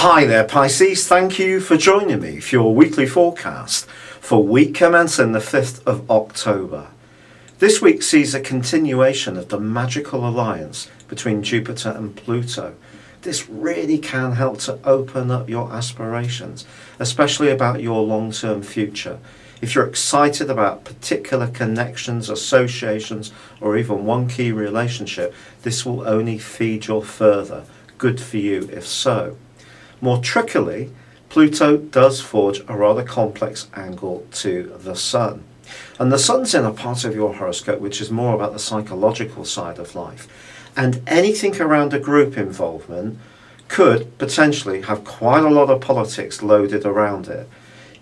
Hi there Pisces, thank you for joining me for your weekly forecast for week commencing the 5th of October. This week sees a continuation of the magical alliance between Jupiter and Pluto. This really can help to open up your aspirations, especially about your long-term future. If you're excited about particular connections, associations, or even one key relationship, this will only feed your further. Good for you if so. More trickily, Pluto does forge a rather complex angle to the Sun. And the Sun's in a part of your horoscope which is more about the psychological side of life. And anything around a group involvement could potentially have quite a lot of politics loaded around it.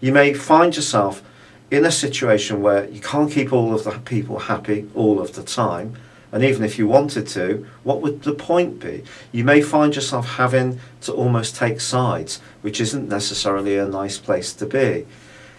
You may find yourself in a situation where you can't keep all of the people happy all of the time. And even if you wanted to, what would the point be? You may find yourself having to almost take sides, which isn't necessarily a nice place to be.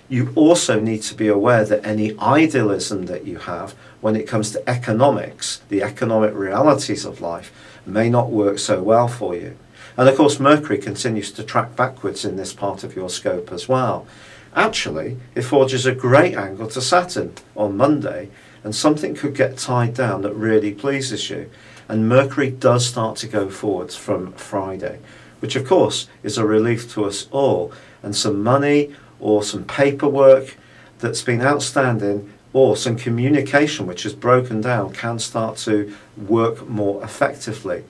You also need to be aware that any idealism that you have when it comes to economics, the economic realities of life, may not work so well for you. And of course, Mercury continues to track backwards in this part of your scope as well. Actually, it forges a great angle to Saturn on Monday, and something could get tied down that really pleases you. And Mercury does start to go forwards from Friday, which of course is a relief to us all. And some money or some paperwork that's been outstanding or some communication which is broken down can start to work more effectively.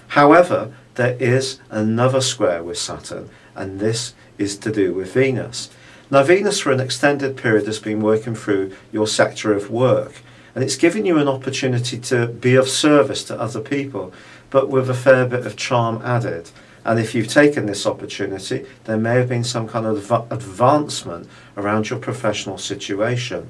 However, there is another square with Saturn, and this is to do with Venus. Now Venus for an extended period has been working through your sector of work, and it's given you an opportunity to be of service to other people, but with a fair bit of charm added. And if you've taken this opportunity, there may have been some kind of advancement around your professional situation.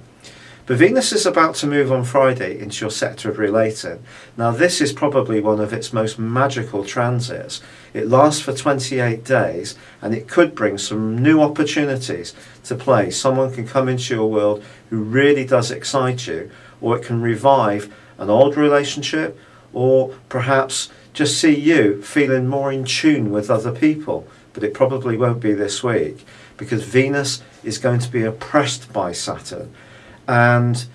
But Venus is about to move on Friday into your sector of relating. Now this is probably one of its most magical transits. It lasts for 28 days and it could bring some new opportunities to play. Someone can come into your world who really does excite you, or it can revive an old relationship, or perhaps just see you feeling more in tune with other people. But it probably won't be this week because Venus is going to be oppressed by Saturn. And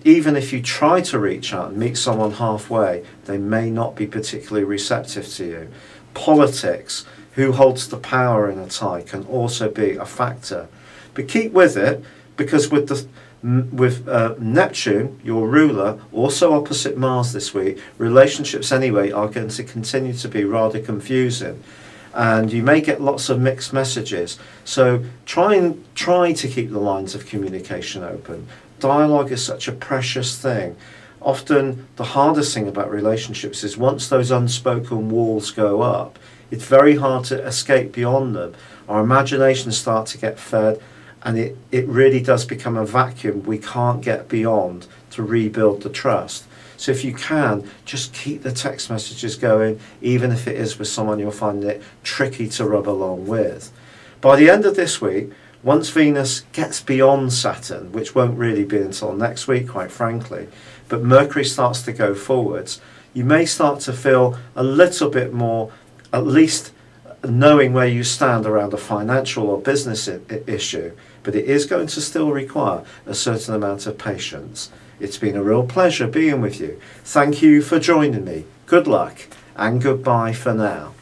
even if you try to reach out and meet someone halfway, they may not be particularly receptive to you. Politics, who holds the power in a tie, can also be a factor. But keep with it, because with Neptune, your ruler, also opposite Mars this week, relationships anyway are going to continue to be rather confusing. And you may get lots of mixed messages. So try to keep the lines of communication open. Dialogue is such a precious thing. Often the hardest thing about relationships is once those unspoken walls go up, it's very hard to escape beyond them. Our imaginations start to get fed, and it really does become a vacuum we can't get beyond to rebuild the trust. So if you can, just keep the text messages going, even if it is with someone you're finding it tricky to rub along with. By the end of this week, once Venus gets beyond Saturn, which won't really be until next week, quite frankly, but Mercury starts to go forwards, you may start to feel a little bit more, at least knowing where you stand around a financial or business issue, but it is going to still require a certain amount of patience. It's been a real pleasure being with you. Thank you for joining me. Good luck and goodbye for now.